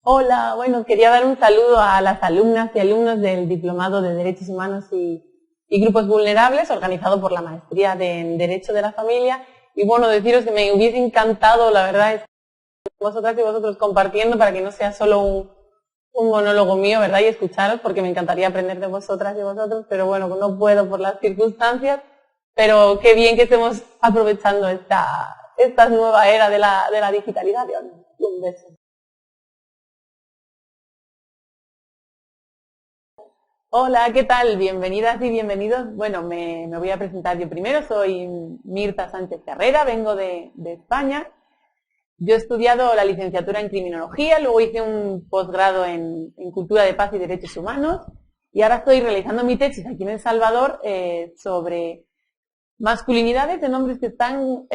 Hola, bueno, quería dar un saludo a las alumnas y alumnos del Diplomado de Derechos Humanos y Grupos Vulnerables, organizado por la Maestría en Derecho de la Familia. Y bueno, deciros que me hubiese encantado, la verdad, estar con vosotras y vosotros compartiendo para que no sea solo un monólogo mío, ¿verdad? Y escucharos, porque me encantaría aprender de vosotras y vosotros, pero bueno, no puedo por las circunstancias. Pero qué bien que estemos aprovechando esta nueva era de la digitalización. Un beso. Hola, ¿qué tal? Bienvenidas y bienvenidos. Bueno, me voy a presentar yo primero. Soy Mirta Sánchez Carrera, vengo de España. Yo he estudiado la licenciatura en Criminología, luego hice un posgrado en Cultura de Paz y Derechos Humanos y ahora estoy realizando mi tesis aquí en El Salvador sobre masculinidades en hombres que están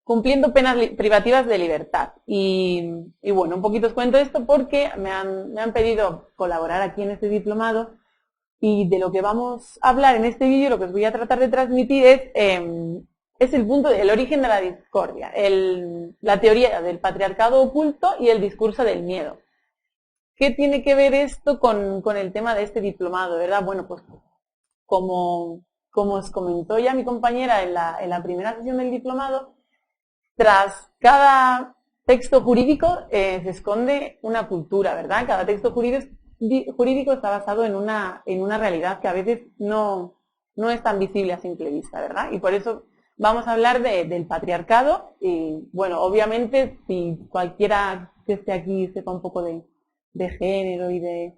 cumpliendo penas privativas de libertad. Y bueno, un poquito os cuento esto porque me han pedido colaborar aquí en este diplomado. Y de lo que vamos a hablar en este vídeo, lo que os voy a tratar de transmitir es el punto del origen de la discordia, la teoría del patriarcado oculto y el discurso del miedo. ¿Qué tiene que ver esto con el tema de este diplomado, verdad? Bueno, pues como os comentó ya mi compañera en la primera sesión del diplomado, tras cada texto jurídico se esconde una cultura, ¿verdad? Cada texto jurídico está basado en una realidad que a veces no es tan visible a simple vista, ¿verdad? Y por eso vamos a hablar del patriarcado y, bueno, obviamente, si cualquiera que esté aquí sepa un poco de género y de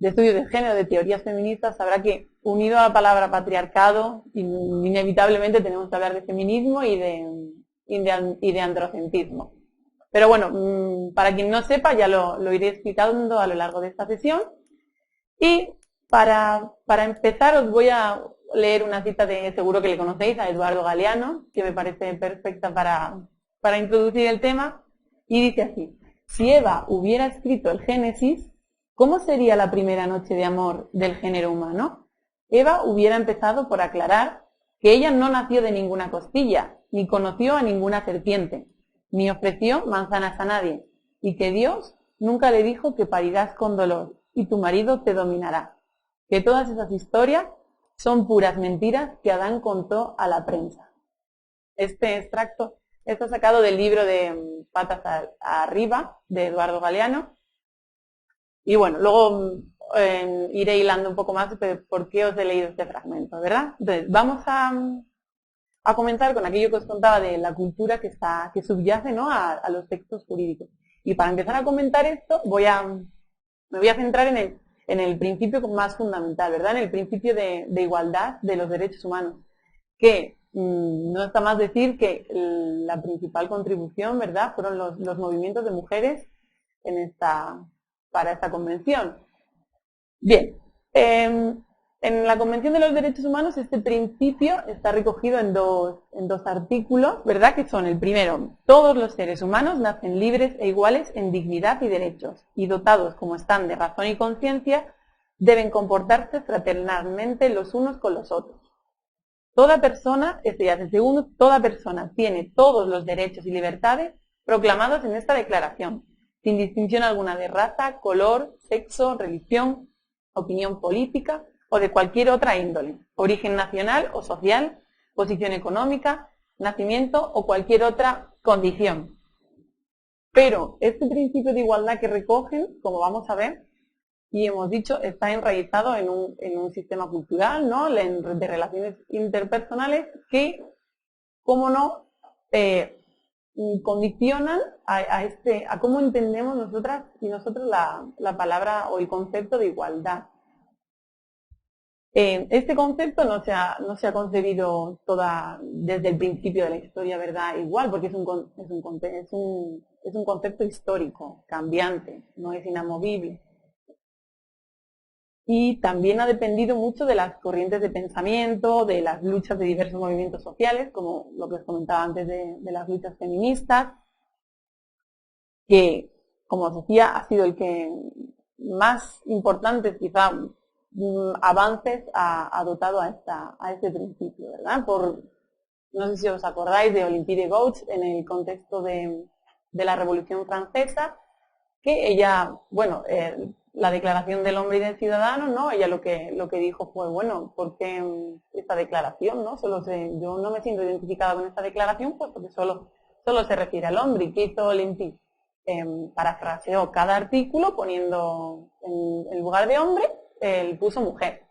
estudios de género, de teorías feministas, sabrá que unido a la palabra patriarcado, inevitablemente tenemos que hablar de feminismo y de androcentrismo. Pero bueno, para quien no sepa, ya lo iré explicando a lo largo de esta sesión. Y para empezar os voy a leer una cita seguro que le conocéis, a Eduardo Galeano, que me parece perfecta para introducir el tema, y dice así: si Eva hubiera escrito el Génesis, ¿cómo sería la primera noche de amor del género humano? Eva hubiera empezado por aclarar que ella no nació de ninguna costilla, ni conoció a ninguna serpiente, ni ofreció manzanas a nadie, y que Dios nunca le dijo que parirás con dolor y tu marido te dominará. Que todas esas historias son puras mentiras que Adán contó a la prensa. Este extracto está sacado del libro de Patas arriba, de Eduardo Galeano. Y bueno, luego iré hilando un poco más de por qué os he leído este fragmento, ¿verdad? Entonces, vamos a comenzar con aquello que os contaba de la cultura que subyace, ¿no?, a los textos jurídicos. Y para empezar a comentar esto, me voy a centrar en el principio más fundamental, ¿verdad? En el principio de igualdad de los derechos humanos, que no está más decir que la principal contribución, ¿verdad?, fueron los movimientos de mujeres para esta convención. Bien, en la Convención de los Derechos Humanos este principio está recogido en dos artículos, ¿verdad? Que son el primero: todos los seres humanos nacen libres e iguales en dignidad y derechos, y dotados como están de razón y conciencia, deben comportarse fraternalmente los unos con los otros. Toda persona, este ya es el segundo, toda persona tiene todos los derechos y libertades proclamados en esta declaración, sin distinción alguna de raza, color, sexo, religión, opinión política o de cualquier otra índole, origen nacional o social, posición económica, nacimiento o cualquier otra condición. Pero este principio de igualdad que recogen, como vamos a ver, y hemos dicho, está enraizado en un sistema cultural, ¿no?, de relaciones interpersonales que, cómo no, condicionan a cómo entendemos nosotras y nosotros la palabra o el concepto de igualdad. Este concepto no se ha concebido desde el principio de la historia, ¿verdad?, igual, porque es un concepto histórico, cambiante, no es inamovible. Y también ha dependido mucho de las corrientes de pensamiento, de las luchas de diversos movimientos sociales, como lo que os comentaba antes de las luchas feministas, que, como os decía, ha sido el que más importantes, quizá, avances ha dotado a este principio, ¿verdad? No sé si os acordáis de Olympe de Gouges en el contexto de la Revolución Francesa, que ella, bueno, la declaración del hombre y del ciudadano, ¿no? Ella lo que dijo fue, bueno, ¿por qué esta declaración, no? Yo no me siento identificada con esta declaración, puesto que solo se refiere al hombre. ¿Y qué hizo Olympique? Parafraseó cada artículo poniendo en lugar de hombre, puso mujer.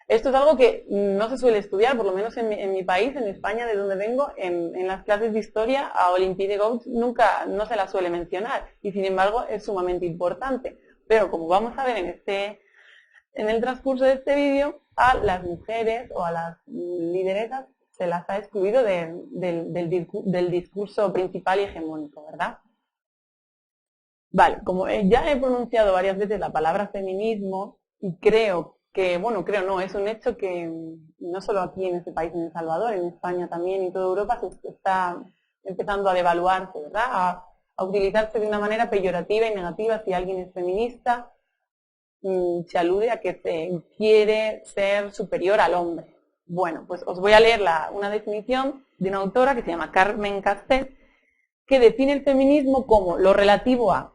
Esto es algo que no se suele estudiar, por lo menos en mi país, en España, de donde vengo, en las clases de historia, a Olympe de Gouges no se la suele mencionar, y sin embargo es sumamente importante. Pero como vamos a ver en el transcurso de este vídeo, a las mujeres o a las lideresas se las ha excluido del discurso principal y hegemónico, ¿verdad? Vale, como ya he pronunciado varias veces la palabra feminismo, y creo que, bueno, creo no, es un hecho que no solo aquí en este país, en El Salvador, en España también y toda Europa se está empezando a devaluarse, ¿verdad? A utilizarse de una manera peyorativa y negativa. Si alguien es feminista, se alude a que se quiere ser superior al hombre. Bueno, pues os voy a leer una definición de una autora que se llama Carmen Castell, que define el feminismo como lo relativo a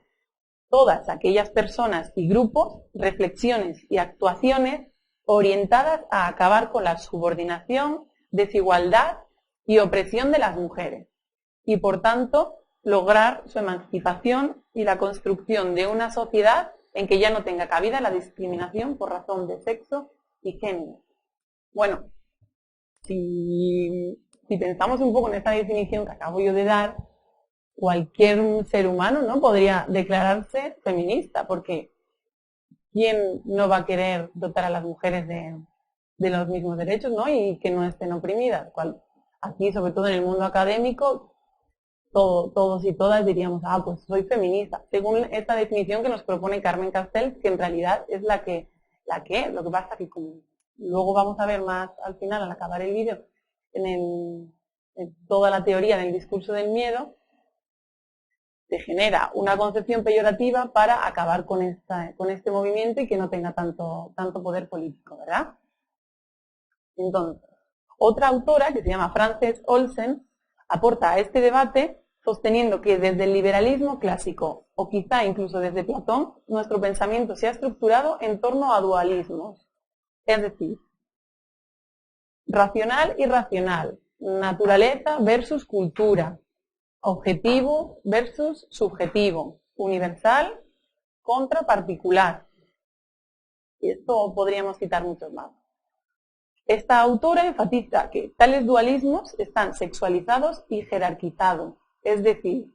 todas aquellas personas y grupos, reflexiones y actuaciones orientadas a acabar con la subordinación, desigualdad y opresión de las mujeres, y por tanto lograr su emancipación y la construcción de una sociedad en que ya no tenga cabida la discriminación por razón de sexo y género. Bueno, si pensamos un poco en esta definición que acabo yo de dar, cualquier ser humano, ¿no?, podría declararse feminista, porque ¿quién no va a querer dotar a las mujeres de los mismos derechos, ¿no?, y que no estén oprimidas? Aquí, sobre todo en el mundo académico, todos y todas diríamos, pues soy feminista, según esta definición que nos propone Carmen Castell, que en realidad es la que es. Lo que pasa que, como luego vamos a ver más al final, al acabar el vídeo, en toda la teoría del discurso del miedo, se genera una concepción peyorativa para acabar con este movimiento y que no tenga tanto poder político, ¿verdad? Entonces, otra autora, que se llama Frances Olsen, aporta a este debate sosteniendo que desde el liberalismo clásico, o quizá incluso desde Platón, nuestro pensamiento se ha estructurado en torno a dualismos, es decir, racional y irracional, naturaleza versus cultura, objetivo versus subjetivo, universal contra particular. Y esto podríamos citar muchos más. Esta autora enfatiza que tales dualismos están sexualizados y jerarquizados, es decir,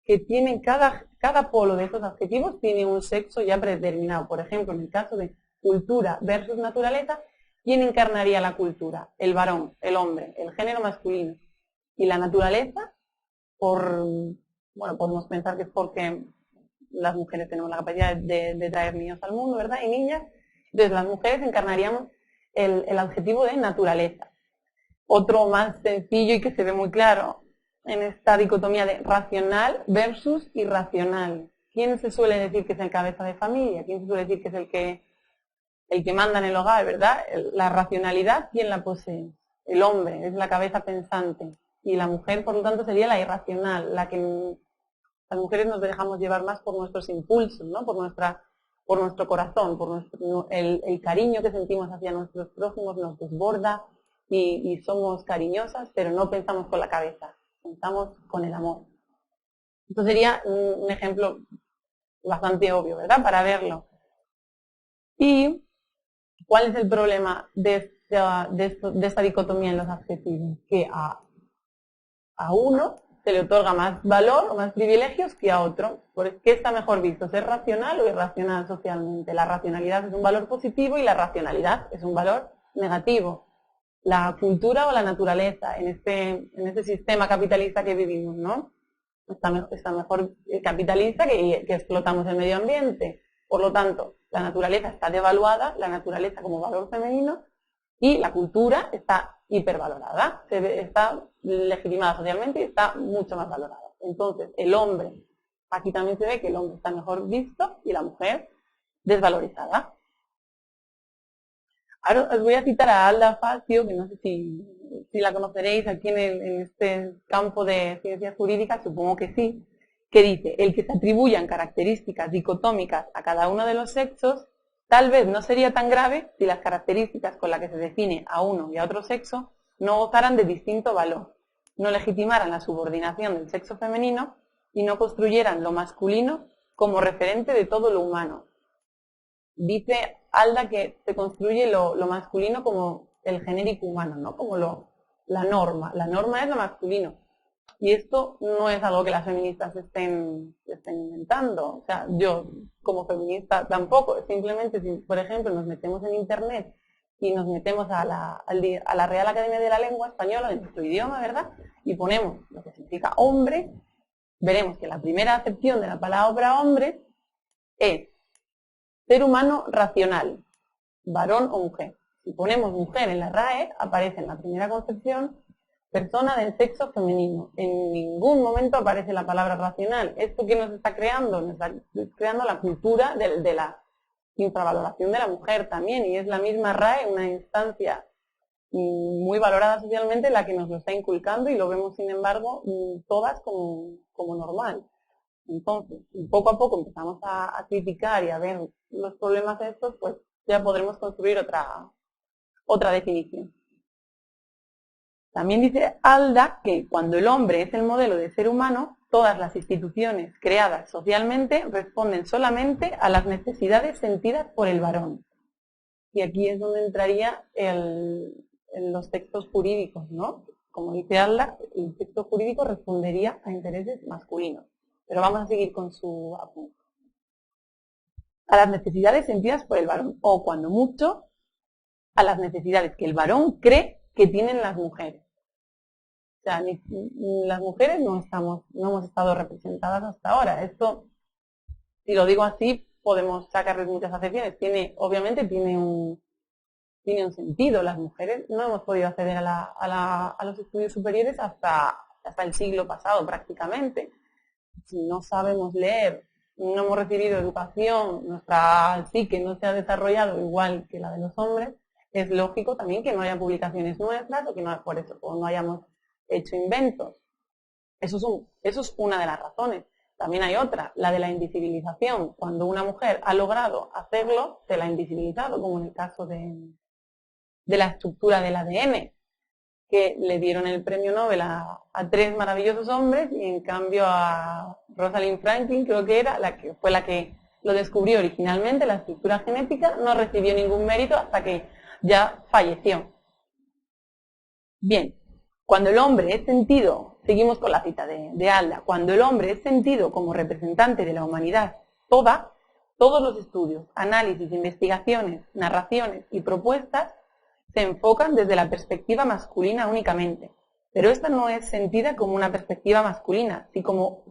que tienen cada polo de estos adjetivos tiene un sexo ya predeterminado. Por ejemplo, en el caso de cultura versus naturaleza, ¿quién encarnaría la cultura? El varón, el hombre, el género masculino. Y la naturaleza, podemos pensar que es porque las mujeres tenemos la capacidad de traer niños al mundo, ¿verdad? Y niñas. Entonces las mujeres encarnaríamos el adjetivo de naturaleza. Otro más sencillo y que se ve muy claro en esta dicotomía de racional versus irracional. ¿Quién se suele decir que es el cabeza de familia? ¿Quién se suele decir que es el que manda en el hogar, verdad? La racionalidad, ¿quién la posee? El hombre, es la cabeza pensante. Y la mujer, por lo tanto, sería la irracional, la que las mujeres nos dejamos llevar más por nuestros impulsos, ¿no? Por nuestro corazón, el cariño que sentimos hacia nuestros prójimos nos desborda y somos cariñosas, pero no pensamos con la cabeza, pensamos con el amor. Esto sería un ejemplo bastante obvio, ¿verdad?, para verlo. ¿Y cuál es el problema de esta dicotomía en los adjetivos? Que a uno se le otorga más valor o más privilegios que a otro. ¿Qué está mejor visto? ¿Ser racional o irracional socialmente? La racionalidad es un valor positivo y la racionalidad es un valor negativo. La cultura o la naturaleza en este sistema capitalista que vivimos, ¿no? Está mejor capitalista que explotamos el medio ambiente. Por lo tanto, la naturaleza está devaluada, la naturaleza como valor femenino, y la cultura está hipervalorada, está legitimada socialmente y está mucho más valorada. Entonces, el hombre, aquí también se ve que el hombre está mejor visto y la mujer desvalorizada. Ahora os voy a citar a Alda Facio, que no sé si la conoceréis aquí en este campo de ciencias jurídicas, supongo que sí, que dice, el que se atribuyan características dicotómicas a cada uno de los sexos, tal vez no sería tan grave si las características con las que se define a uno y a otro sexo no gozaran de distinto valor, no legitimaran la subordinación del sexo femenino y no construyeran lo masculino como referente de todo lo humano. Dice Alda que se construye lo masculino como el genérico humano, ¿no? Como la norma. La norma es lo masculino. Y esto no es algo que las feministas estén inventando. O sea, yo como feminista tampoco. Simplemente si, por ejemplo, nos metemos en Internet y nos metemos a la Real Academia de la Lengua Española, de nuestro idioma, ¿verdad? Y ponemos lo que significa hombre, veremos que la primera acepción de la palabra hombre es ser humano racional, varón o mujer. Si ponemos mujer en la RAE, aparece en la primera concepción persona del sexo femenino. En ningún momento aparece la palabra racional. ¿Esto qué nos está creando? Nos está creando la cultura de la infravaloración de la mujer también, y es la misma RAE, una instancia muy valorada socialmente, la que nos lo está inculcando, y lo vemos, sin embargo, todas como normal. Entonces, poco a poco empezamos a criticar y a ver los problemas de estos, pues ya podremos construir otra definición. También dice Alda que cuando el hombre es el modelo de ser humano, todas las instituciones creadas socialmente responden solamente a las necesidades sentidas por el varón. Y aquí es donde entraría en los textos jurídicos, ¿no? Como dice Alda, el texto jurídico respondería a intereses masculinos. Pero vamos a seguir con su apunte. A las necesidades sentidas por el varón, o cuando mucho, a las necesidades que el varón cree que tienen las mujeres. O sea, las mujeres no hemos estado representadas hasta ahora. Esto, si lo digo así, podemos sacarles muchas acepciones. Obviamente tiene un sentido. Las mujeres no hemos podido acceder a los estudios superiores hasta el siglo pasado prácticamente. Si no sabemos leer, no hemos recibido educación, nuestra psique no se ha desarrollado igual que la de los hombres, es lógico también que no haya publicaciones nuestras o que no, por eso no hayamos hecho inventos. Eso es una de las razones. También hay otra, la de la invisibilización. Cuando una mujer ha logrado hacerlo, se la ha invisibilizado, como en el caso de la estructura del ADN, que le dieron el premio Nobel a 3 maravillosos hombres, y en cambio a Rosalind Franklin, creo que era, fue la que lo descubrió originalmente, la estructura genética, no recibió ningún mérito hasta que ya falleció. Bien, cuando el hombre es sentido, seguimos con la cita de Alda, cuando el hombre es sentido como representante de la humanidad todos los estudios, análisis, investigaciones, narraciones y propuestas se enfocan desde la perspectiva masculina únicamente, pero esta no es sentida como una perspectiva masculina,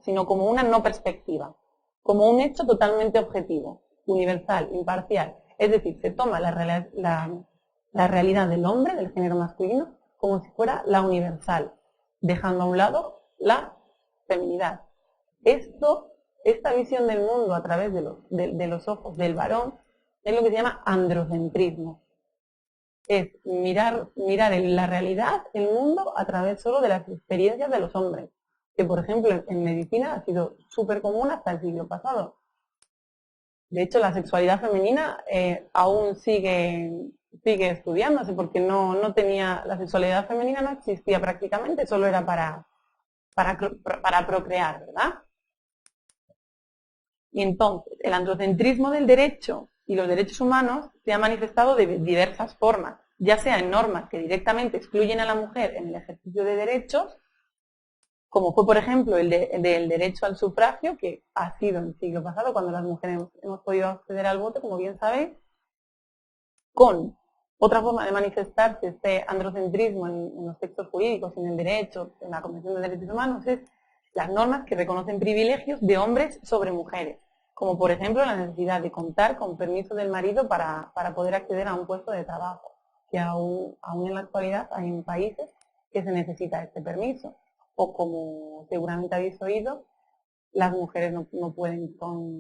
sino como una no perspectiva, como un hecho totalmente objetivo, universal, imparcial. Es decir, se toma la realidad del hombre, del género masculino, como si fuera la universal, dejando a un lado la feminidad. Esta visión del mundo a través de los ojos del varón es lo que se llama androcentrismo. Es mirar en la realidad, el mundo, a través solo de las experiencias de los hombres, que por ejemplo en medicina ha sido súper común hasta el siglo pasado. De hecho, la sexualidad femenina aún sigue estudiándose, porque la sexualidad femenina no existía prácticamente, solo era para procrear, ¿verdad? Y entonces, el androcentrismo del derecho y los derechos humanos se ha manifestado de diversas formas, ya sea en normas que directamente excluyen a la mujer en el ejercicio de derechos, como fue, por ejemplo, el del derecho al sufragio, que ha sido en el siglo pasado, cuando las mujeres hemos podido acceder al voto, como bien sabéis, con otra forma de manifestarse este androcentrismo en los textos jurídicos, en el derecho, en la Convención de Derechos Humanos, es las normas que reconocen privilegios de hombres sobre mujeres, como por ejemplo la necesidad de contar con permiso del marido para poder acceder a un puesto de trabajo, que aún en la actualidad hay en países que se necesita este permiso. O como seguramente habéis oído, las mujeres no pueden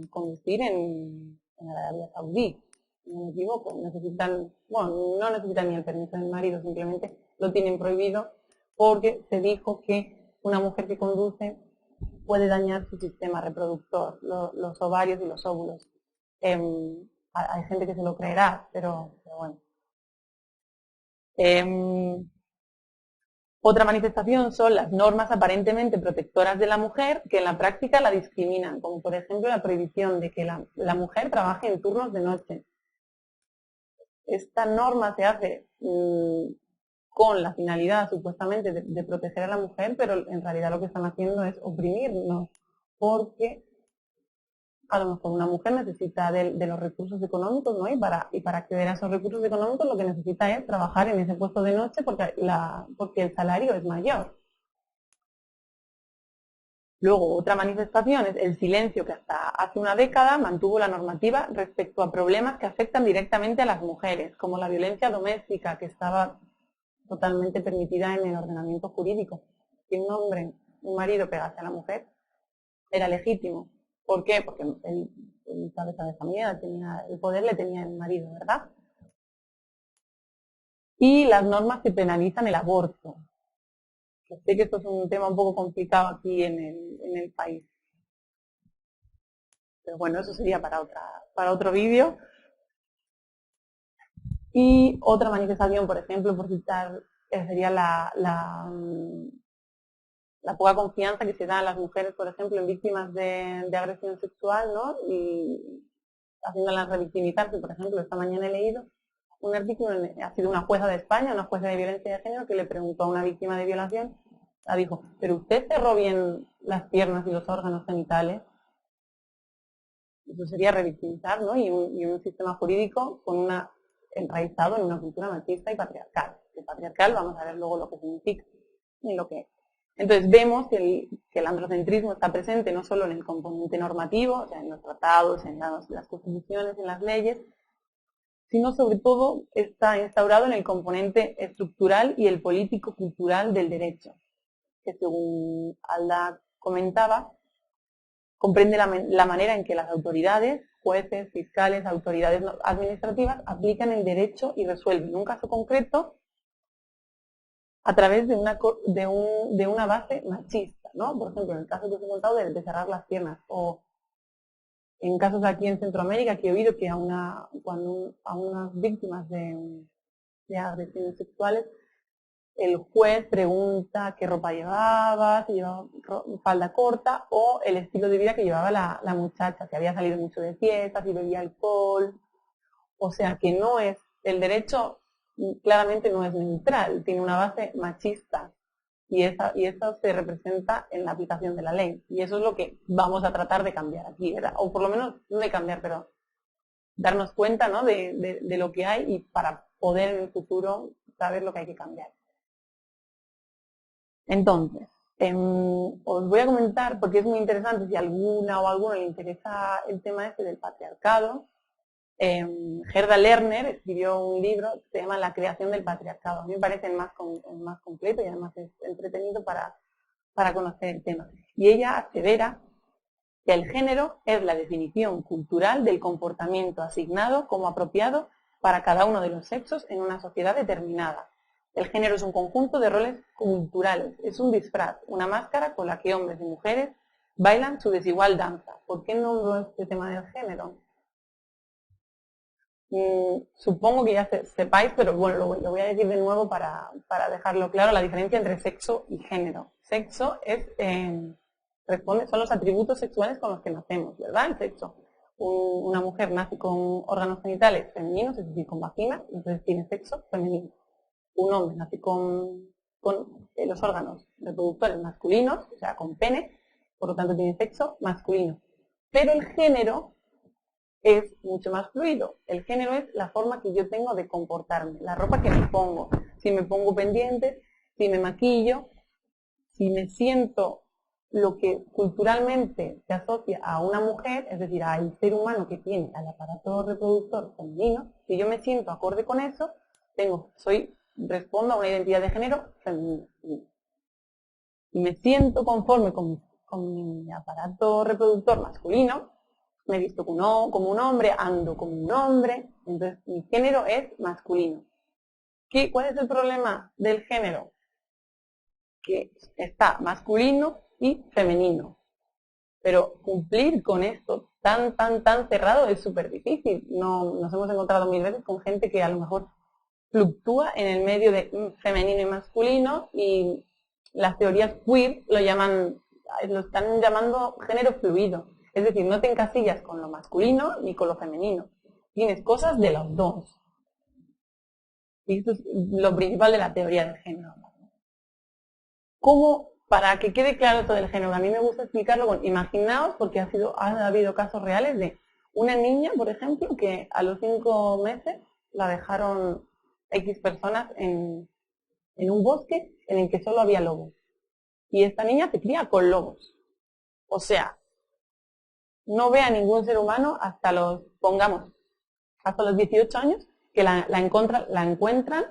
conducir en Arabia Saudí. No me equivoco, no necesitan ni el permiso del marido, simplemente lo tienen prohibido porque se dijo que una mujer que conduce puede dañar su sistema reproductor, los ovarios y los óvulos. Hay gente que se lo creerá, pero bueno. Otra manifestación son las normas aparentemente protectoras de la mujer que en la práctica la discriminan, como por ejemplo la prohibición de que la mujer trabaje en turnos de noche. Esta norma se hace con la finalidad supuestamente de proteger a la mujer, pero en realidad lo que están haciendo es oprimirnos, porque a lo mejor una mujer necesita de los recursos económicos, ¿no? Y para acceder a esos recursos económicos lo que necesita es trabajar en ese puesto de noche porque el salario es mayor. Luego, otra manifestación es el silencio que hasta hace una década mantuvo la normativa respecto a problemas que afectan directamente a las mujeres, como la violencia doméstica, que estaba totalmente permitida en el ordenamiento jurídico. Si un marido pegase a la mujer, era legítimo. ¿Por qué? Porque el cabeza de familia el poder le tenía el marido, ¿verdad? Y las normas que penalizan el aborto. Yo sé que esto es un tema un poco complicado aquí en el país. Pero bueno, eso sería para otro vídeo. Y otra manifestación, por ejemplo, por citar, sería la poca confianza que se da a las mujeres, por ejemplo, en víctimas de agresión sexual, ¿no? Y haciéndolas revictimizarse. Por ejemplo, esta mañana he leído un artículo, ha sido una jueza de España, una jueza de violencia de género, que le preguntó a una víctima de violación, la dijo, ¿pero usted cerró bien las piernas y los órganos genitales? Eso sería revictimizar, ¿no? Y un sistema jurídico enraizado en una cultura machista y patriarcal. El patriarcal, vamos a ver luego lo que significa y lo que es. Entonces vemos que el androcentrismo está presente no solo en el componente normativo, o sea, en los tratados, en las constituciones, en las leyes, sino sobre todo está instaurado en el componente estructural y el político-cultural del derecho, que según Alda comentaba, comprende la manera en que las autoridades, jueces, fiscales, autoridades administrativas, aplican el derecho y resuelven un caso concreto a través de una base machista, ¿no? Por ejemplo, en el caso que os he contado de cerrar las piernas, o en casos aquí en Centroamérica que he oído que a unas víctimas de agresiones sexuales, el juez pregunta qué ropa llevaba, si llevaba falda corta, o el estilo de vida que llevaba la muchacha, si había salido mucho de fiesta, si bebía alcohol. O sea que no es, el derecho claramente no es neutral, tiene una base machista y eso se representa en la aplicación de la ley. Y eso es lo que vamos a tratar de cambiar aquí, ¿verdad? O por lo menos no de cambiar, pero darnos cuenta, ¿no? de lo que hay y para poder en el futuro saber lo que hay que cambiar. Entonces, os voy a comentar, porque es muy interesante, si a alguna o a alguno le interesa el tema este del patriarcado. Gerda Lerner escribió un libro que se llama La creación del patriarcado. A mí me parece el más completo y además es entretenido para conocer el tema. Y ella asevera que el género es la definición cultural del comportamiento asignado como apropiado para cada uno de los sexos en una sociedad determinada. El género es un conjunto de roles culturales, es un disfraz, una máscara con la que hombres y mujeres bailan su desigual danza. ¿Por qué nombro este tema del género? Supongo que ya sepáis, pero bueno, lo voy a decir de nuevo para dejarlo claro, la diferencia entre sexo y género. Sexo son los atributos sexuales con los que nacemos, ¿verdad? El sexo. Una mujer nace con órganos genitales femeninos, es decir, con vagina, entonces tiene sexo femenino. Un hombre nace con los órganos reproductores masculinos, o sea, con pene, por lo tanto tiene sexo masculino. Pero el género es mucho más fluido. El género es la forma que yo tengo de comportarme, la ropa que me pongo, si me pongo pendientes, si me maquillo, si me siento lo que culturalmente se asocia a una mujer, es decir, al ser humano que tiene al aparato reproductor femenino, si yo me siento acorde con eso, respondo a una identidad de género femenino. Si me siento conforme con mi aparato reproductor masculino, me he visto como un hombre, ando como un hombre, entonces mi género es masculino. ¿Cuál es el problema del género? Que está masculino y femenino. pero cumplir con esto tan cerrado es súper difícil. Nos hemos encontrado mil veces con gente que a lo mejor fluctúa en el medio de femenino y masculino, y las teorías queer lo están llamando género fluido. Es decir, no te encasillas con lo masculino ni con lo femenino. Tienes cosas de los dos. Y esto es lo principal de la teoría del género. ¿Cómo? Para que quede claro todo el género, a mí me gusta explicarlo con, imaginaos, porque ha habido casos reales de una niña, por ejemplo, que a los 5 meses la dejaron X personas en un bosque en el que solo había lobos. Y esta niña se cría con lobos. O sea, no ve a ningún ser humano hasta los 18 años, que la encuentran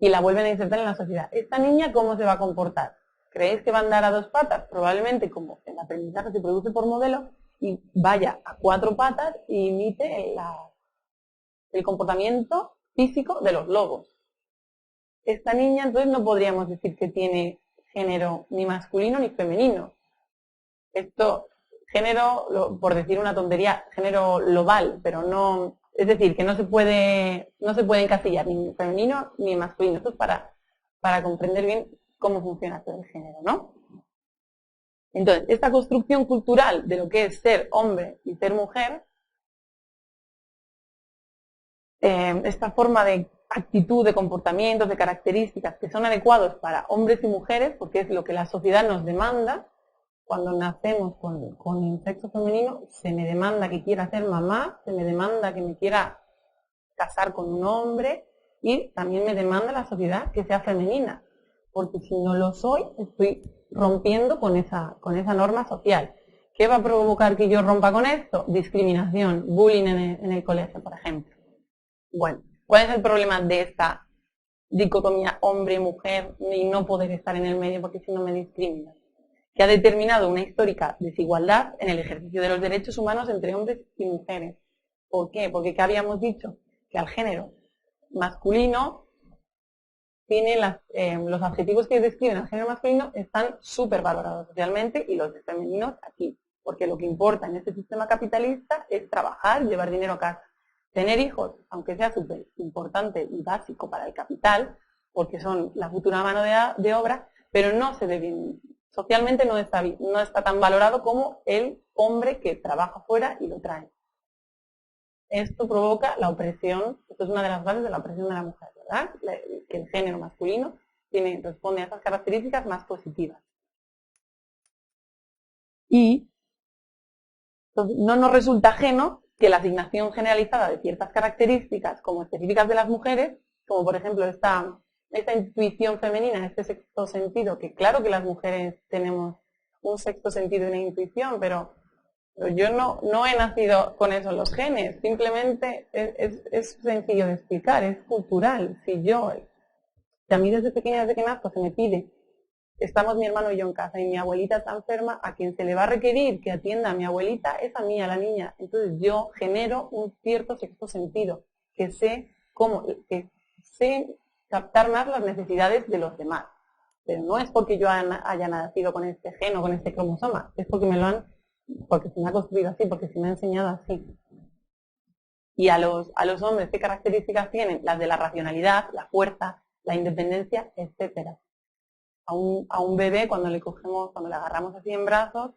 y la vuelven a insertar en la sociedad. ¿Esta niña cómo se va a comportar? ¿Creéis que va a andar a 2 patas? Probablemente, como el aprendizaje se produce por modelo, y vaya a 4 patas y imite el comportamiento físico de los lobos. Esta niña, entonces, no podríamos decir que tiene género ni masculino ni femenino. Esto, género, por decir una tontería, género global, pero no, es decir, que no se puede encasillar ni femenino ni masculino. Esto es para comprender bien cómo funciona todo el género, ¿no? Entonces, esta construcción cultural de lo que es ser hombre y ser mujer, esta forma de actitud, de comportamientos, de características que son adecuados para hombres y mujeres, porque es lo que la sociedad nos demanda. Cuando nacemos con el sexo femenino, se me demanda que quiera ser mamá, se me demanda que me quiera casar con un hombre, y también me demanda la sociedad que sea femenina, porque si no lo soy, estoy rompiendo con esa norma social. ¿Qué va a provocar que yo rompa con esto? Discriminación, bullying en el colegio, por ejemplo. Bueno, ¿cuál es el problema de esta dicotomía hombre-mujer y no poder estar en el medio porque si no me discriminan? Que ha determinado una histórica desigualdad en el ejercicio de los derechos humanos entre hombres y mujeres. ¿Por qué? Porque ¿qué habíamos dicho? Que al género masculino tiene los adjetivos que describen al género masculino están súper valorados socialmente, y los femeninos aquí. Porque lo que importa en este sistema capitalista es trabajar, llevar dinero a casa. Tener hijos, aunque sea súper importante y básico para el capital, porque son la futura mano de obra, pero no se ve bien. Socialmente no está tan valorado como el hombre que trabaja fuera y lo trae. Esto provoca la opresión, esto es una de las bases de la opresión de la mujer, ¿verdad? Que el género masculino responde a esas características más positivas. Y entonces, no nos resulta ajeno que la asignación generalizada de ciertas características como específicas de las mujeres, como por ejemplo esta intuición femenina, este sexto sentido, que claro que las mujeres tenemos un sexto sentido y una intuición, pero yo no he nacido con eso en los genes, simplemente es sencillo de explicar, es cultural. Si a mí desde pequeña, desde que nazco, se me pide, estamos mi hermano y yo en casa y mi abuelita está enferma, a quien se le va a requerir que atienda a mi abuelita es a mí, a la niña. Entonces yo genero un cierto sexto sentido, que sé captar más las necesidades de los demás. Pero no es porque yo haya nacido con este gen o con este cromosoma, es porque se me ha construido así, porque se me ha enseñado así. Y a los hombres, ¿qué características tienen? Las de la racionalidad, la fuerza, la independencia, etcétera. A un bebé, cuando le agarramos así en brazos,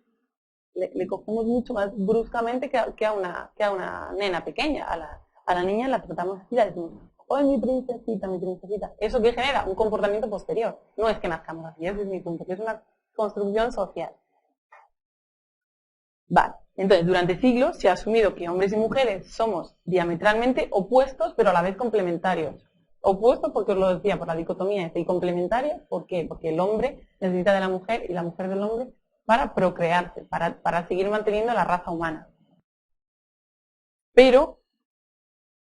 le cogemos mucho más bruscamente que a una nena pequeña. A la niña la tratamos así, la decimos, ¡ay, mi princesita, mi princesita! ¿Eso qué genera? Un comportamiento posterior. No es que nazcamos así, ese es mi punto, que es una construcción social. Vale, entonces durante siglos se ha asumido que hombres y mujeres somos diametralmente opuestos, pero a la vez complementarios. Opuestos porque os lo decía, por la dicotomía y complementarios, ¿por qué? Porque el hombre necesita de la mujer y la mujer del hombre para procrearse, para seguir manteniendo la raza humana. Pero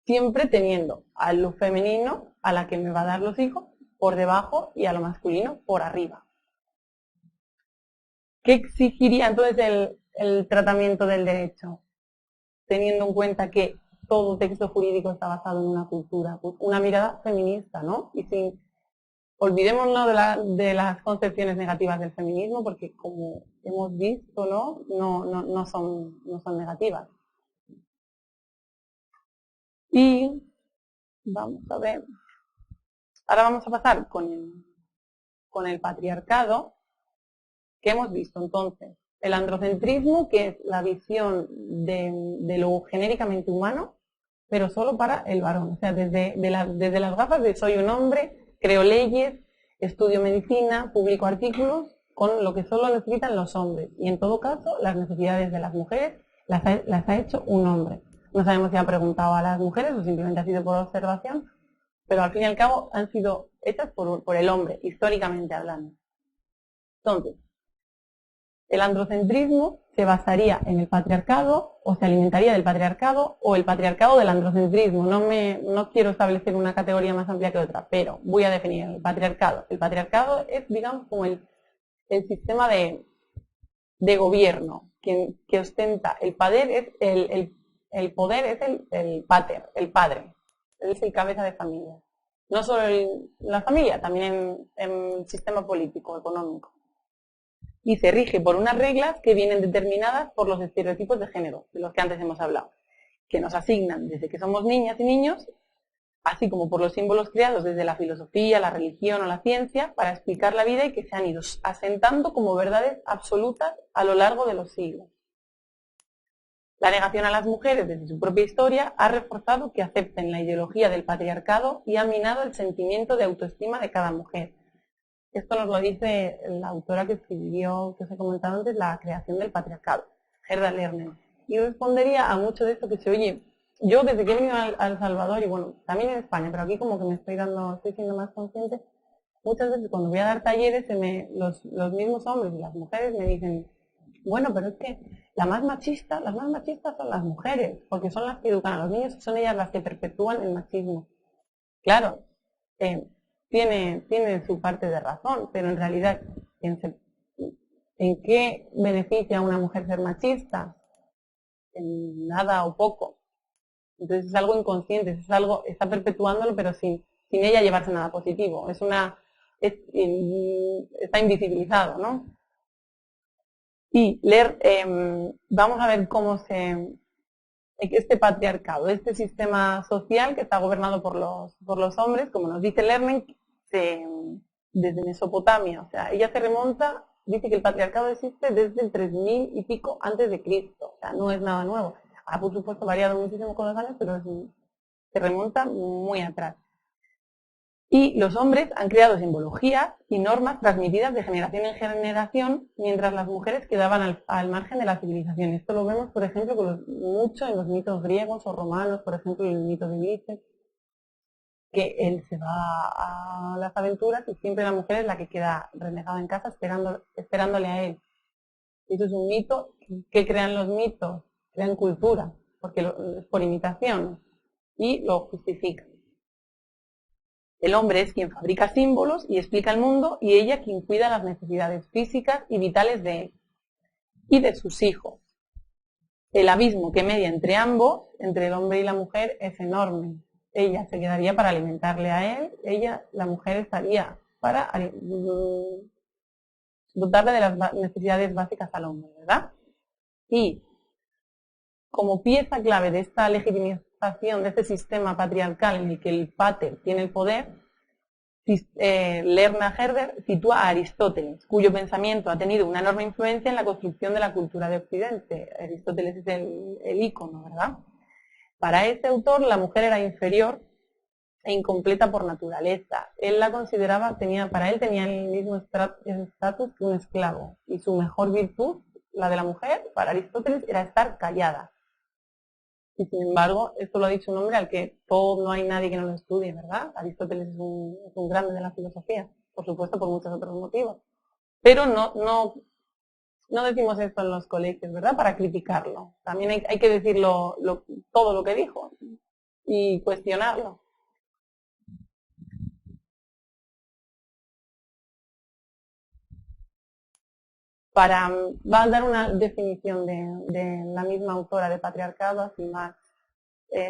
siempre teniendo a lo femenino, a la que me va a dar los hijos, por debajo, y a lo masculino por arriba. ¿Qué exigiría entonces el tratamiento del derecho? Teniendo en cuenta que todo texto jurídico está basado en una cultura, una mirada feminista, ¿no? Y olvidémonos de las concepciones negativas del feminismo, porque como hemos visto, no son negativas. Y vamos a ver, ahora vamos a pasar con el patriarcado, que hemos visto entonces. El androcentrismo, que es la visión de lo genéricamente humano, pero solo para el varón. O sea, desde las gafas de soy un hombre, creo leyes, estudio medicina, publico artículos con lo que solo necesitan los hombres. Y en todo caso, las necesidades de las mujeres las ha hecho un hombre. No sabemos si ha preguntado a las mujeres o simplemente ha sido por observación, pero al fin y al cabo han sido hechas por el hombre, históricamente hablando. Entonces, el androcentrismo se basaría en el patriarcado, o se alimentaría del patriarcado, o el patriarcado del androcentrismo. No quiero establecer una categoría más amplia que otra, pero voy a definir el patriarcado. El patriarcado es, digamos, como el sistema de gobierno, que ostenta el poder, es el poder es el pater, el padre, él es el cabeza de familia. No solo la familia, también en el sistema político, económico. Y se rige por unas reglas que vienen determinadas por los estereotipos de género, de los que antes hemos hablado, que nos asignan desde que somos niñas y niños, así como por los símbolos creados desde la filosofía, la religión o la ciencia, para explicar la vida y que se han ido asentando como verdades absolutas a lo largo de los siglos. La negación a las mujeres desde su propia historia ha reforzado que acepten la ideología del patriarcado y ha minado el sentimiento de autoestima de cada mujer. Esto nos lo dice la autora que escribió, que os he comentado antes, La creación del patriarcado, Gerda Lerner. Y respondería a mucho de esto que se oye. Yo desde que he venido al Salvador, y bueno, también en España, pero aquí como que estoy siendo más consciente, muchas veces cuando voy a dar talleres, los mismos hombres y las mujeres me dicen, bueno, pero es que las más machistas son las mujeres, porque son las que educan a los niños y son ellas las que perpetúan el machismo. Claro, tiene su parte de razón, pero en realidad, ¿en qué beneficia a una mujer ser machista? En nada o poco. Entonces es algo inconsciente, está perpetuándolo, pero sin ella llevarse nada positivo. Está invisibilizado, ¿no? Y vamos a ver cómo este patriarcado, este sistema social que está gobernado por los hombres, como nos dice Lerner, desde Mesopotamia. O sea, ella se remonta, dice que el patriarcado existe desde el 3000 y pico antes de Cristo. O sea, no es nada nuevo. Ha, por supuesto, variado muchísimo con los años, pero se remonta muy atrás. Y los hombres han creado simbologías y normas transmitidas de generación en generación, mientras las mujeres quedaban al margen de la civilización. Esto lo vemos, por ejemplo, mucho en los mitos griegos o romanos, por ejemplo, el mito de Ulises, que él se va a las aventuras y siempre la mujer es la que queda renegada en casa esperándole a él. Eso es un mito. ¿Qué crean los mitos? Crean cultura, porque es por imitación y lo justifican. El hombre es quien fabrica símbolos y explica el mundo, y ella quien cuida las necesidades físicas y vitales de él y de sus hijos. El abismo que media entre ambos, entre el hombre y la mujer, es enorme. Ella se quedaría para alimentarle a él, la mujer estaría para dotarle de las necesidades básicas al hombre, ¿verdad? Y como pieza clave de esta legitimización de este sistema patriarcal en el que el pater tiene el poder, Lerner Herder sitúa a Aristóteles, cuyo pensamiento ha tenido una enorme influencia en la construcción de la cultura de Occidente. Aristóteles es el ícono, ¿verdad? Para este autor, la mujer era inferior e incompleta por naturaleza. Él la consideraba, para él tenía el mismo estatus que un esclavo, y su mejor virtud, la de la mujer, para Aristóteles, era estar callada. Y sin embargo, esto lo ha dicho un hombre al que no hay nadie que no lo estudie, ¿verdad? Aristóteles es un grande de la filosofía, por supuesto por muchos otros motivos. Pero no decimos esto en los colegios, ¿verdad? Para criticarlo. También hay que decir todo lo que dijo y cuestionarlo. Va a dar una definición de la misma autora de patriarcado, así más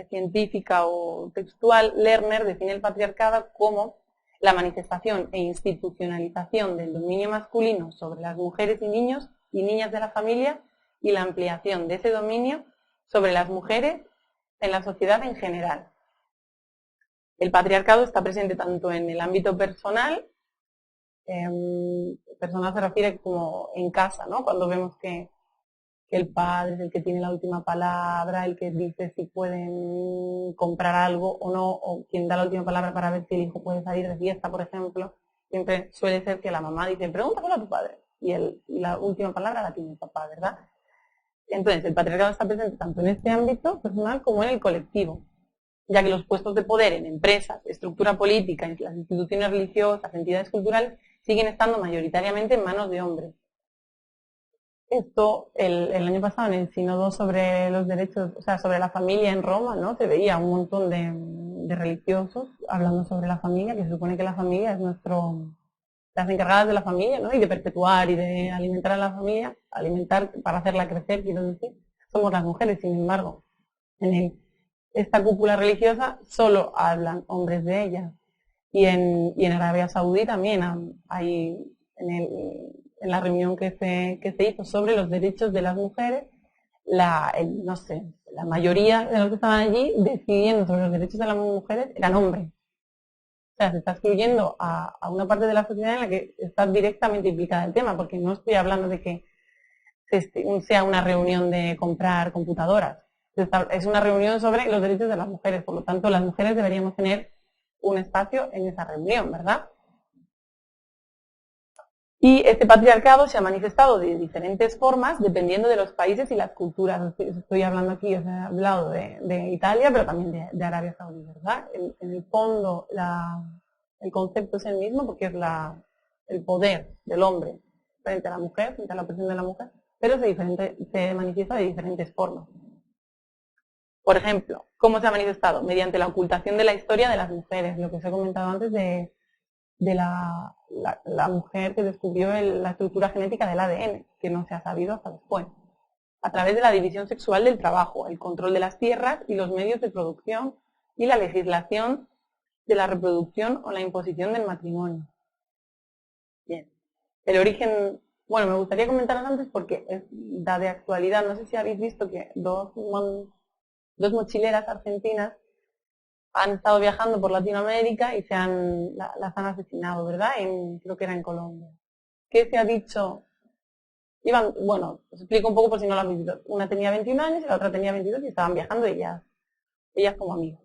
científica o textual. Lerner define el patriarcado como la manifestación e institucionalización del dominio masculino sobre las mujeres y niños y niñas de la familia y la ampliación de ese dominio sobre las mujeres en la sociedad en general. El patriarcado está presente tanto en el ámbito personal, personal se refiere como en casa, ¿no? Cuando vemos que el padre es el que tiene la última palabra, el que dice si pueden comprar algo o no, o quien da la última palabra para ver si el hijo puede salir de fiesta, por ejemplo, siempre suele ser que la mamá dice, pregúntaselo a tu padre, y la última palabra la tiene el papá, ¿verdad? Entonces, el patriarcado está presente tanto en este ámbito personal como en el colectivo, ya que los puestos de poder en empresas, estructura política, en las instituciones religiosas, entidades culturales, siguen estando mayoritariamente en manos de hombres. Esto, el año pasado en el sínodo sobre los derechos, o sea, sobre la familia en Roma, ¿no? Se veía un montón de religiosos hablando sobre la familia, que se supone que la familia es las encargadas de la familia, ¿no? Y de perpetuar y de alimentar a la familia, alimentar para hacerla crecer, quiero decir, somos las mujeres, sin embargo, en esta cúpula religiosa solo hablan hombres de ella. Y en Arabia Saudí también hay, en la reunión que se hizo sobre los derechos de las mujeres, la mayoría de los que estaban allí decidiendo sobre los derechos de las mujeres eran hombres. O sea, se está excluyendo a una parte de la sociedad en la que está directamente implicada el tema, porque no estoy hablando de que sea una reunión de comprar computadoras. Es una reunión sobre los derechos de las mujeres, por lo tanto las mujeres deberíamos tener un espacio en esa reunión, ¿verdad? Y este patriarcado se ha manifestado de diferentes formas dependiendo de los países y las culturas. Estoy hablando aquí, os he hablado de Italia, pero también de Arabia Saudí, ¿verdad? En el fondo el concepto es el mismo porque es el poder del hombre frente a la mujer, frente a la opresión de la mujer, pero se manifiesta de diferentes formas. Por ejemplo, ¿cómo se ha manifestado? Mediante la ocultación de la historia de las mujeres, lo que os he comentado antes de la mujer que descubrió la estructura genética del ADN, que no se ha sabido hasta después. A través de la división sexual del trabajo, el control de las tierras y los medios de producción y la legislación de la reproducción o la imposición del matrimonio. Bien. El origen, bueno, me gustaría comentaros antes porque da de actualidad. No sé si habéis visto que dos mochileras argentinas han estado viajando por Latinoamérica y las han asesinado, ¿verdad? Creo que era en Colombia. ¿Qué se ha dicho? Bueno, os explico un poco por si no lo habéis visto. Una tenía 21 años y la otra tenía 22 y estaban viajando ellas como amigas.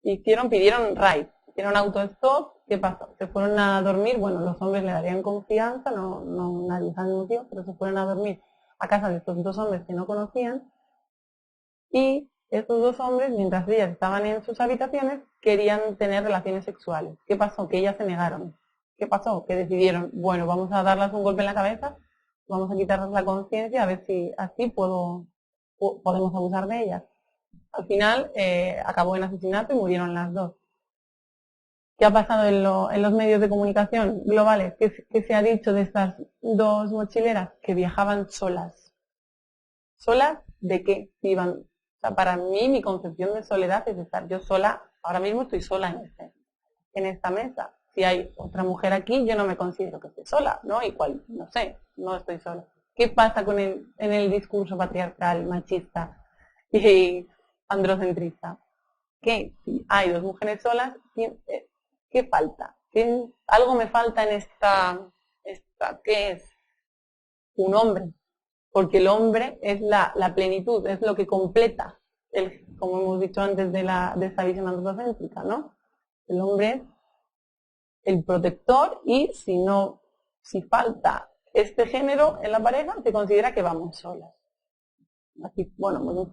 Pidieron ride, hicieron autostop. ¿Qué pasó? Se fueron a dormir, bueno, los hombres le darían confianza, no nadie sabe el motivo, pero se fueron a dormir a casa de estos dos hombres que no conocían y estos dos hombres, mientras ellas estaban en sus habitaciones, querían tener relaciones sexuales. ¿Qué pasó? Que ellas se negaron. ¿Qué pasó? Que decidieron, bueno, vamos a darles un golpe en la cabeza, vamos a quitarles la conciencia, a ver si así podemos abusar de ellas. Al final acabó en asesinato y murieron las dos. ¿Qué ha pasado en los medios de comunicación globales? ¿Qué se ha dicho de estas dos mochileras? Que viajaban solas. ¿Solas de qué? Iban. O sea, para mí mi concepción de soledad es estar yo sola. Ahora mismo estoy sola en esta mesa. Si hay otra mujer aquí, yo no me considero que esté sola, ¿no? Igual, no sé, no estoy sola. ¿Qué pasa en el discurso patriarcal, machista y androcentrista? Que si hay dos mujeres solas, ¿qué falta? Algo me falta en esta ¿qué es? Un hombre. Porque el hombre es la plenitud, es lo que completa, como hemos dicho antes de esta visión antropocéntrica, ¿no? El hombre es el protector y si falta este género en la pareja, se considera que vamos solas. Así, bueno,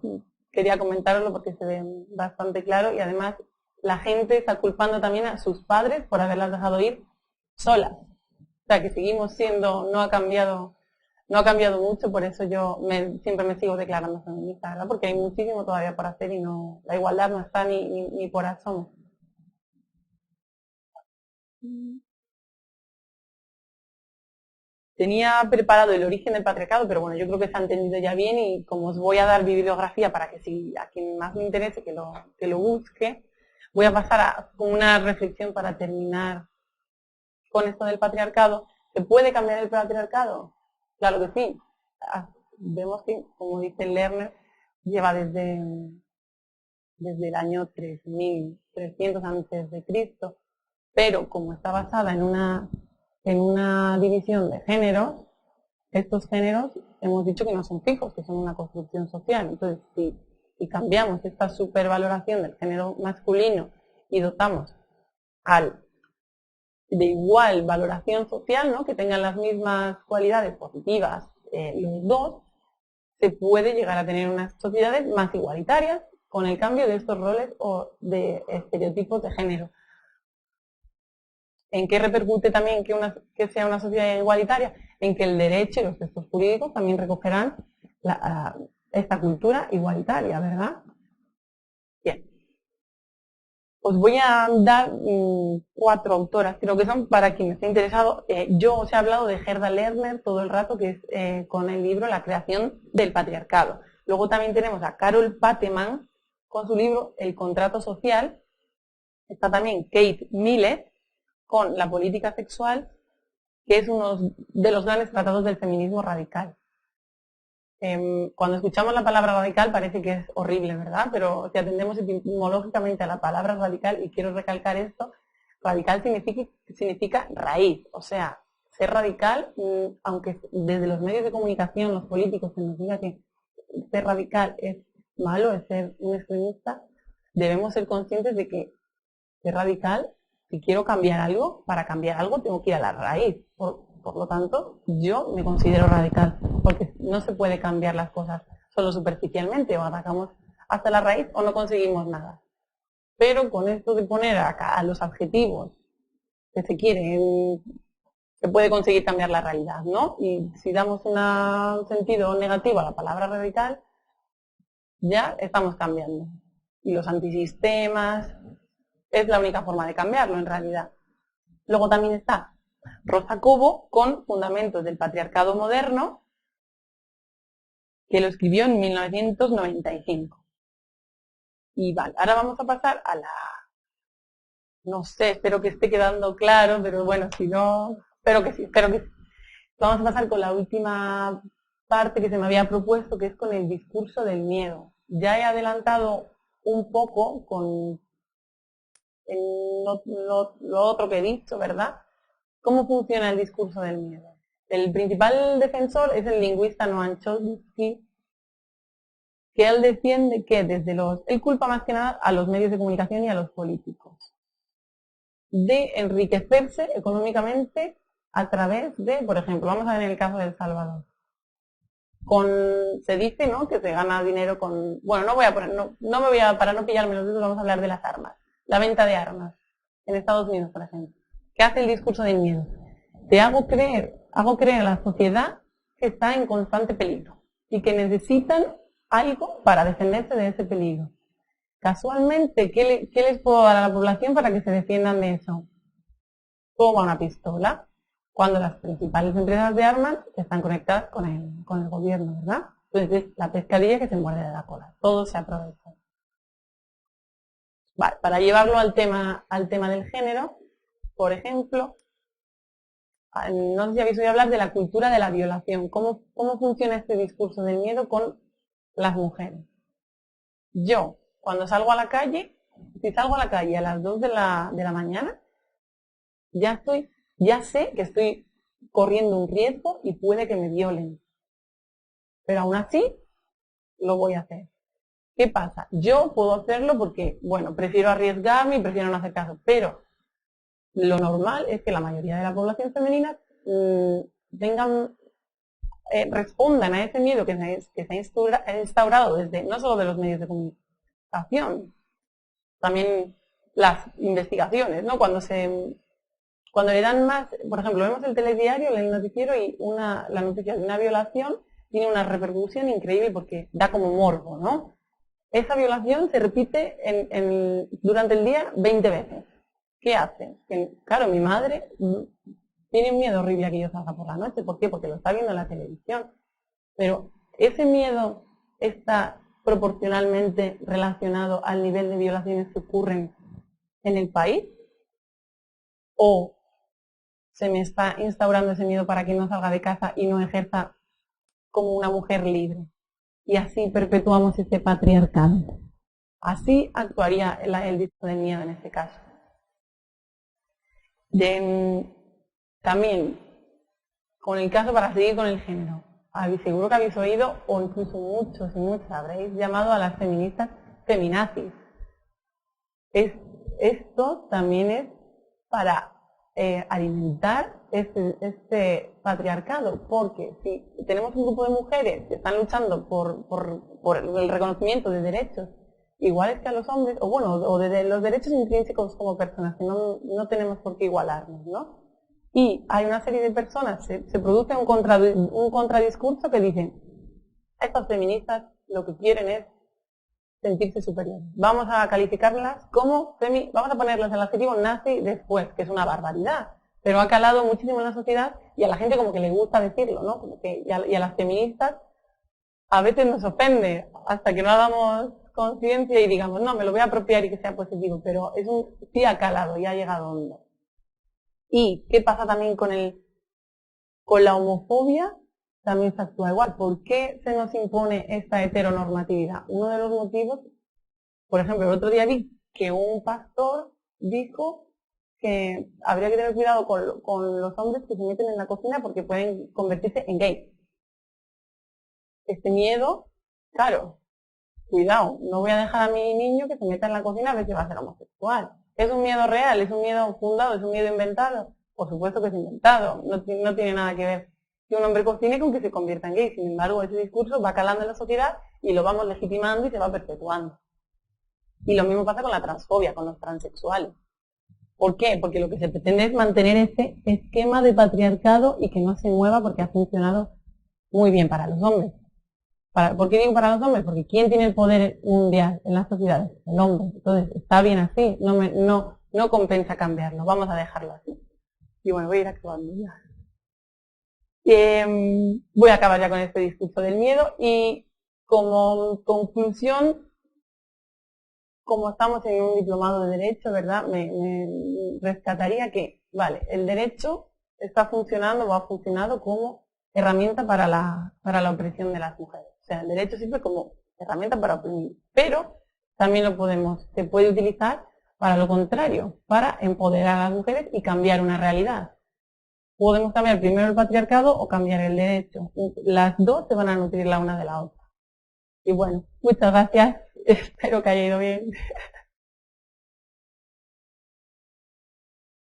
quería comentarlo porque se ve bastante claro y además la gente está culpando también a sus padres por haberlas dejado ir solas. O sea, que seguimos siendo, no ha cambiado mucho, por eso yo siempre me sigo declarando feminista, ¿verdad? Porque hay muchísimo todavía por hacer y la igualdad no está ni por asomo. Tenía preparado el origen del patriarcado, pero bueno, yo creo que se ha entendido ya bien y como os voy a dar bibliografía para que si a quien más me interese que lo busque, Voy a pasar a una reflexión para terminar con esto del patriarcado. ¿Se puede cambiar el patriarcado? Claro que sí. Vemos que, como dice Lerner, lleva desde el año 3300 antes de Cristo, pero como está basada en una división de géneros, estos géneros hemos dicho que no son fijos, que son una construcción social. Entonces, si cambiamos esta supervaloración del género masculino y dotamos de igual valoración social, ¿no?, que tengan las mismas cualidades positivas los dos, se puede llegar a tener unas sociedades más igualitarias con el cambio de estos roles o de estereotipos de género. ¿En qué repercute también que sea una sociedad igualitaria? En que el derecho y los textos jurídicos también recogerán esta cultura igualitaria, ¿verdad? Bien. Os voy a dar 4 autoras, creo que son para quien esté interesado. Yo os he hablado de Gerda Lerner todo el rato, que es con el libro La creación del patriarcado. Luego también tenemos a Carol Pateman con su libro El contrato social. Está también Kate Millett con La política sexual, que es uno de los grandes tratados del feminismo radical. Cuando escuchamos la palabra radical parece que es horrible, ¿verdad? Pero si atendemos etimológicamente a la palabra radical, y quiero recalcar esto, radical significa raíz. O sea, ser radical, aunque desde los medios de comunicación, los políticos se nos diga que ser radical es malo, es ser un extremista, debemos ser conscientes de que ser radical, si quiero cambiar algo, para cambiar algo tengo que ir a la raíz. Por lo tanto, yo me considero radical, porque no se puede cambiar las cosas solo superficialmente, o atacamos hasta la raíz o no conseguimos nada. Pero con esto de poner a los adjetivos que se quieren, se puede conseguir cambiar la realidad, ¿no? Y si damos un sentido negativo a la palabra radical, ya estamos cambiando. Y los antisistemas, es la única forma de cambiarlo en realidad. Luego también está Rosa Cobo con Fundamentos del patriarcado moderno, que lo escribió en 1995. Y vale, ahora vamos a pasar a no sé, espero que esté quedando claro, pero bueno, si no, espero que sí. Vamos a pasar con la última parte que se me había propuesto, que es con el discurso del miedo. Ya he adelantado un poco con lo otro que he dicho, ¿verdad? ¿Cómo funciona el discurso del miedo? El principal defensor es el lingüista Noam Chomsky, que él defiende que él culpa más que nada a los medios de comunicación y a los políticos de enriquecerse económicamente a través de, por ejemplo, vamos a ver en el caso de El Salvador. Se dice, ¿no?, que se gana dinero con, bueno, para no pillarme los dedos, vamos a hablar de las armas. La venta de armas en Estados Unidos, por ejemplo. ¿Qué hace el discurso del miedo? Te hago creer a la sociedad que está en constante peligro y que necesitan algo para defenderse de ese peligro. Casualmente, ¿qué les puedo dar a la población para que se defiendan de eso? Toma una pistola, cuando las principales empresas de armas están conectadas con el gobierno, ¿verdad? Entonces es la pescadilla que se muerde de la cola. Todo se aprovecha. Vale, para llevarlo al tema del género, por ejemplo, no sé si habéis oído hablar de la cultura de la violación. ¿Cómo funciona este discurso del miedo con las mujeres? Yo, cuando salgo a la calle, si salgo a la calle a las 2 de la mañana, ya sé que estoy corriendo un riesgo y puede que me violen. Pero aún así, lo voy a hacer. ¿Qué pasa? Yo puedo hacerlo porque, bueno, prefiero arriesgarme y prefiero no hacer caso, pero lo normal es que la mayoría de la población femenina respondan a ese miedo que se ha instaurado desde, no solo de los medios de comunicación, también las investigaciones, ¿no? Cuando le dan más, por ejemplo, vemos el telediario, el noticiero, y la noticia de una violación tiene una repercusión increíble porque da como morbo, ¿no? Esa violación se repite durante el día 20 veces. ¿Qué hace? Claro, mi madre tiene un miedo horrible a que yo salga por la noche. ¿Por qué? Porque lo está viendo en la televisión. Pero ese miedo está proporcionalmente relacionado al nivel de violaciones que ocurren en el país? ¿O se me está instaurando ese miedo para que no salga de casa y no ejerza como una mujer libre? Y así perpetuamos este patriarcado. Así actuaría el discurso del miedo en este caso. También, con el caso, para seguir con el género, seguro que habéis oído, o incluso muchos y muchas habréis llamado a las feministas feminazis. Esto también es para alimentar este patriarcado, porque si tenemos un grupo de mujeres que están luchando por el reconocimiento de derechos iguales que a los hombres, o de los derechos intrínsecos como personas, que no tenemos por qué igualarnos, ¿no? Y hay una serie de personas, se produce un contradiscurso que dicen, estas feministas lo que quieren es sentirse superiores. Vamos a calificarlas como vamos a ponerles el adjetivo nazi después, que es una barbaridad, pero ha calado muchísimo en la sociedad y a la gente como que le gusta decirlo, ¿no? Como que, y a las feministas a veces nos ofende hasta que no hagamos conciencia y digamos, no, me lo voy a apropiar y que sea positivo, pero sí ha calado y ha llegado hondo. ¿Y qué pasa también con la homofobia? También se actúa igual. ¿Por qué se nos impone esta heteronormatividad? Uno de los motivos, por ejemplo, el otro día vi que un pastor dijo que habría que tener cuidado con los hombres que se meten en la cocina porque pueden convertirse en gays. Este miedo, claro, cuidado, no voy a dejar a mi niño que se meta en la cocina a ver si va a ser homosexual. ¿Es un miedo real? ¿Es un miedo fundado? ¿Es un miedo inventado? Por supuesto que es inventado, no tiene nada que ver que un hombre cocine con que se convierta en gay. Sin embargo, ese discurso va calando en la sociedad y lo vamos legitimando y se va perpetuando. Y lo mismo pasa con la transfobia, con los transexuales. ¿Por qué? Porque lo que se pretende es mantener ese esquema de patriarcado y que no se mueva porque ha funcionado muy bien para los hombres. ¿Por qué digo para los hombres? Porque ¿quién tiene el poder mundial en las sociedades? El hombre. Entonces, está bien así, no compensa cambiarlo, vamos a dejarlo así. Y bueno, voy a ir actuando ya. Voy a acabar ya con este discurso del miedo y como conclusión, como estamos en un diplomado de Derecho, ¿verdad? Me rescataría que, vale, el derecho está funcionando o ha funcionado como herramienta para la opresión de las mujeres. O sea, el derecho sirve como herramienta para oprimir, pero también se puede utilizar para lo contrario, para empoderar a las mujeres y cambiar una realidad. Podemos cambiar primero el patriarcado o cambiar el derecho. Las dos se van a nutrir la una de la otra. Y bueno, muchas gracias. Espero que haya ido bien.